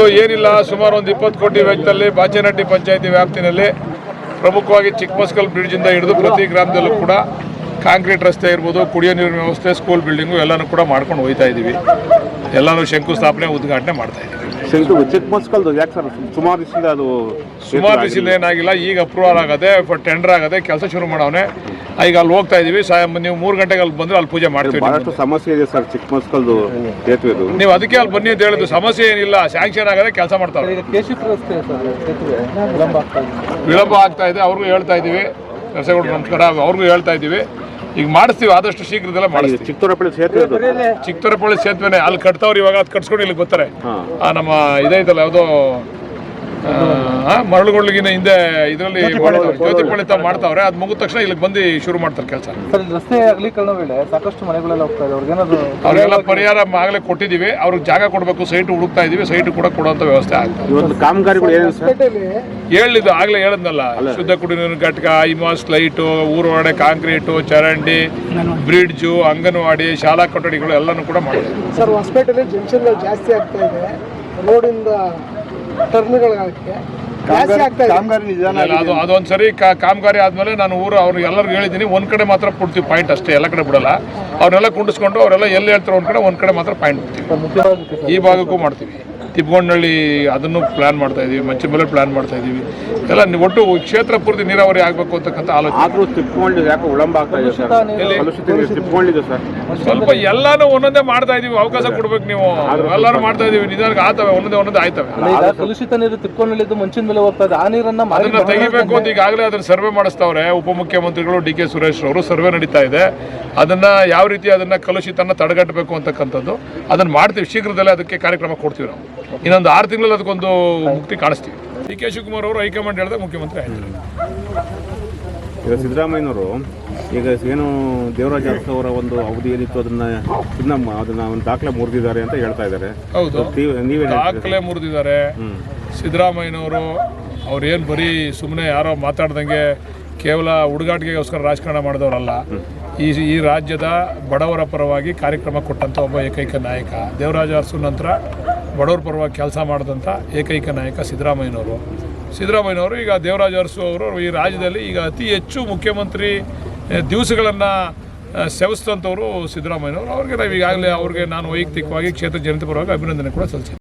ಏನಿಲ್ಲ, ಸುಮಾರು ಒಂದು 20 ಕೋಟಿ ವೆಚ್ಚದಲ್ಲಿ ಬಾಚೇನಹಟ್ಟಿ ಪಂಚಾಯಿತಿ ವ್ಯಾಪ್ತಿನಲ್ಲಿ ಪ್ರಮುಖವಾಗಿ ಚಿಕ್ಕಮಸ್ಕಲ್ ಬ್ರಿಡ್ಜಿಂದ ಹಿಡಿದು ಪ್ರತಿ ಗ್ರಾಮದಲ್ಲೂ ಕೂಡ ಕಾಂಕ್ರೀಟ್ ರಸ್ತೆ ಇರ್ಬೋದು, ಕುಡಿಯೋ ನೀರಿನ ವ್ಯವಸ್ಥೆ, ಸ್ಕೂಲ್ ಬಿಲ್ಡಿಂಗು ಎಲ್ಲನೂ ಕೂಡ ಮಾಡ್ಕೊಂಡು ಹೋಗ್ತಾ ಇದ್ದೀವಿ. ಎಲ್ಲನೂ ಶಂಕುಸ್ಥಾಪನೆ ಉದ್ಘಾಟನೆ ಮಾಡ್ತಾ ಇದ್ದೀವಿ. ಚಿಕ್ಕಮಸ್ಕಲ್ದು ಯಾಕೆ ಸರ್ ಸುಮಾರು ದಿವಸದಿಂದ ಏನಾಗಿಲ್ಲ, ಈಗ ಅಪ್ರೂವಲ್ ಆಗದೆ, ಟೆಂಡರ್ ಆಗದೆ, ಕೆಲಸ ಶುರು ಮಾಡವನೆ. ಈಗ ಅಲ್ಲಿ ಹೋಗ್ತಾ ಇದೀವಿ. ನೀವು 3 ಗಂಟೆಗೆ ಅಲ್ಲಿ ಬಂದ್ರೆ ಅಲ್ಲಿ ಪೂಜೆ ಮಾಡ್ತೀವಿ. ಬಹಳಷ್ಟು ಸಮಸ್ಯೆ ಇದೆ ಸರ್ ಚಿಕ್ಕಮಸ್ಕಲ್ದು ಸೇತುವೆದು. ನೀವು ಅದಕ್ಕೆ ಅಲ್ಲಿ ಬನ್ನಿ ಅಂತ ಹೇಳಿದ್ರು. ಸಮಸ್ಯೆ ಏನಿಲ್ಲ, ಸ್ಯಾಂಕ್ಷನ್ ಆಗದೆ ಕೆಲಸ ಮಾಡ್ತಾರೆ. ವಿಳಂಬ ಆಗ್ತಾ ಇದೆ, ಅವ್ರಿಗೂ ಹೇಳ್ತಾ ಇದೀವಿ. ನರಸೇಗೌಡರು ನಮಸ್ಕಾರ, ಅವ್ರಿಗೂ ಹೇಳ್ತಾ ಇದೀವಿ. ಈಗ ಮಾಡಿಸ್ತೀವಿ, ಆದಷ್ಟು ಶೀಘ್ರದಲ್ಲೇ ಮಾಡಿಸ್ತೀವಿ. ಚಿಕ್ಕತೊರೆಪಳ್ಳಿ ಸೇತುವೆನೇ ಅಲ್ಲಿ ಕಟ್ತಾವ್ರು. ಇವಾಗ ಅದು ಕಟ್ಸ್ಕೊಂಡು ಇಲ್ಲಿಗೆ ಬರ್ತಾರೆ. ನಮ್ಮ ಇದೈತಲ್ಲ, ಯಾವುದೋ ಮರಳುಗಳಿಗಿನ ಹಿಂದೆ ಇದರಲ್ಲಿ ಜ್ಯೋತಿಪಳ್ಳಿ ತಾವು ಮಾಡ್ತಾವ್ರೆ. ಅದು ಮುಗಿದ ತಕ್ಷಣ ಇಲ್ಲಿಗೆ ಬಂದು ಶುರು ಮಾಡ್ತಾರೆ ಕೆಲಸ. ರಸ್ತೆ ಅಗಲೀಕರಣ ವೇಳೆ ಸಾಕಷ್ಟು ಮನೆಗಳೆಲ್ಲ ಹೋಗ್ತಾ ಇದೆ. ಅವ್ರಿಗೆಲ್ಲ ಪರಿಹಾರ ಆಗಲೇ ಕೊಟ್ಟಿದ್ದೀವಿ. ಅವ್ರಿಗೆ ಜಾಗ ಕೊಡಬೇಕು, ಸೈಟ್ ಹುಡುಕ್ತಾ ಇದೀವಿ. ಸೈಟ್ ಕೂಡ ಕೊಡುವಂಥ ವ್ಯವಸ್ಥೆ ಆಗ್ತದೆ. ಕಾಮಗಾರಿಗಳು ಹೇಳಿದ್ದು ಆಗಲೇ ಹೇಳಿದ್ನಲ್ಲ, ಶುದ್ಧ ಕುಡಿಯುವ ನೀರಿನ ಘಟಕ, ಐಮಾಸ್ ಲೈಟು, ಊರೊಳಗಡೆ ಕಾಂಕ್ರೀಟು, ಚರಂಡಿ, ಬ್ರಿಡ್ಜು, ಅಂಗನವಾಡಿ, ಶಾಲಾ ಕೊಠಡಿಗಳು ಎಲ್ಲನೂ ಕೂಡ ಮಾಡಿದೆ ಸರ್. ಹೊಸಪೇಟೆಯಲ್ಲಿ ಜಂಕ್ಷನ್ ಜಾಸ್ತಿ ಆಗ್ತಾ ಇದೆ. ರೋಡಿಂದ ಅದೊಂದ್ಸರಿ ಕಾಮಗಾರಿ ಆದ್ಮೇಲೆ ನಾನು ಅವ್ರಿಗೆ ಎಲ್ಲರಿಗೂ ಹೇಳಿದ್ದೀನಿ, ಒಂದ್ ಕಡೆ ಮಾತ್ರ ಕೊಡ್ತೀವಿ ಪಾಯಿಂಟ್ ಅಷ್ಟೇ, ಎಲ್ಲ ಕಡೆ ಬಿಡಲ್ಲ. ಅವ್ರನ್ನೆಲ್ಲ ಕುಂಡಿಸ್ಕೊಂಡು ಅವರೆಲ್ಲ ಎಲ್ಲಿ ಹೇಳ್ತಾರೆ ಒಂದ್ ಕಡೆ ಮಾತ್ರ ಪಾಯಿಂಟ್ ಕೊಡ್ತೀವಿ. ಈ ಭಾಗಕ್ಕೂ ಮಾಡ್ತೀವಿ. ತಿಪ್ಪಗೊಂಡಳ್ಳಿ ಅದನ್ನು ಪ್ಲಾನ್ ಮಾಡ್ತಾ ಇದೀವಿ, ಮಂಚನಮಲೆ ಪ್ಲಾನ್ ಮಾಡ್ತಾ ಇದೀವಿ. ಎಲ್ಲ ಒಟ್ಟು ಕ್ಷೇತ್ರ ಪೂರ್ತಿ ನೀರಾವರಿ ಆಗಬೇಕು ಅಂತಕ್ಕಂಥ ಆಲೋಚನೆ. ಸ್ವಲ್ಪ ಎಲ್ಲಾನು ಒಂದೊಂದೇ ಮಾಡ್ತಾ ಇದೀವಿ. ಅವಕಾಶ ಕೊಡ್ಬೇಕು ನೀವು. ಎಲ್ಲಾನು ಮಾಡ್ತಾ ಇದೀವಿ, ನಿಧಾನಕ್ಕೆ ಆತವೆ, ಒಂದೊಂದೇ ಆಯ್ತವೆ. ಕಲುಷಿತ ನೀರು ತಿಪ್ಪಗೊಂಡಳ್ಳಿದ್ದು ಮಂಚಿನ ಮೇಲೆ ಹೋಗ್ತಾ ಇದೆ. ಆ ನೀರನ್ನ ಅದನ್ನ ತೆಗಿಬೇಕು ಅಂತ ಈಗಾಗಲೇ ಅದನ್ನ ಸರ್ವೆ ಮಾಡಿಸ್ತಾವ್ರೆ ಉಪಮುಖ್ಯಮಂತ್ರಿಗಳು ಡಿ ಕೆ ಸುರೇಶ್ ಅವರು. ಸರ್ವೆ ನಡೀತಾ ಇದೆ. ಅದನ್ನ ಯಾವ ರೀತಿ ಅದನ್ನ ಕಲುಷಿತನ ತಡೆಗಟ್ಟಬೇಕು ಅಂತಕ್ಕಂಥದ್ದು ಅದನ್ನ ಮಾಡ್ತೀವಿ. ಶೀಘ್ರದಲ್ಲೇ ಅದಕ್ಕೆ ಕಾರ್ಯಕ್ರಮ ಕೊಡ್ತೀವಿ ನಾವು. ಇನ್ನೊಂದು 6 ತಿಂಗಳಲ್ಲಿ ಅದಕ್ಕೊಂದು ಮುಕ್ತಿ ಕಾಣಿಸ್ತೀವಿ. ಡಿ ಕೆ ಶಿವಕುಮಾರ್ ಅವರು ಹೈಕಮಾಂಡ್ ಹೇಳಿದಾಗ ಮುಖ್ಯಮಂತ್ರಿ ಆಯ್ತಾರೆ. ಈಗ ಸಿದ್ದರಾಮಯ್ಯನವರು ಈಗ ಏನು ದೇವರಾಜ ಅರಸು ಅವರ ಒಂದು ಅವಧಿ ಏನಿತ್ತು ಅದನ್ನ ಒಂದು ದಾಖಲೆ ಮುರಿದಿದ್ದಾರೆ ಅಂತ ಹೇಳ್ತಾ ಇದ್ದಾರೆ. ಹೌದು, ದಾಖಲೆ ಮುರಿದಿದ್ದಾರೆ ಸಿದ್ದರಾಮಯ್ಯನವರು. ಅವ್ರೇನು ಬರೀ ಸುಮ್ಮನೆ ಯಾರೋ ಮಾತಾಡ್ದಂಗೆ ಕೇವಲ ಹುಡುಗಾಟಿಗೆಗೋಸ್ಕರ ರಾಜಕಾರಣ ಮಾಡಿದವರಲ್ಲ. ಈ ರಾಜ್ಯದ ಬಡವರ ಪರವಾಗಿ ಕಾರ್ಯಕ್ರಮ ಕೊಟ್ಟಂಥ ಒಬ್ಬ ಏಕೈಕ ನಾಯಕ. ದೇವರಾಜ ಅರಸು ನಂತರ ಬಡವರ ಪರವಾಗಿ ಕೆಲಸ ಮಾಡಿದಂಥ ಏಕೈಕ ನಾಯಕ ಸಿದ್ದರಾಮಯ್ಯನವರು. ಈಗ ದೇವರಾಜ ಅರಸು ಅವರು ಈ ರಾಜ್ಯದಲ್ಲಿ ಈಗ ಅತಿ ಹೆಚ್ಚು ಮುಖ್ಯಮಂತ್ರಿ ದಿವಸಗಳನ್ನು ಸೇವಿಸಿದಂಥವರು ಸಿದ್ದರಾಮಯ್ಯನವರು. ಅವ್ರಿಗೆ ನಾವು ಈಗಾಗಲೇ ಅವ್ರಿಗೆ ನಾನು ವೈಯಕ್ತಿಕವಾಗಿ ಕ್ಷೇತ್ರ ಜನತೆ ಪರವಾಗಿ ಅಭಿನಂದನೆ ಕೂಡ ಸಲ್ಲಿಸಿದ್ದೆ.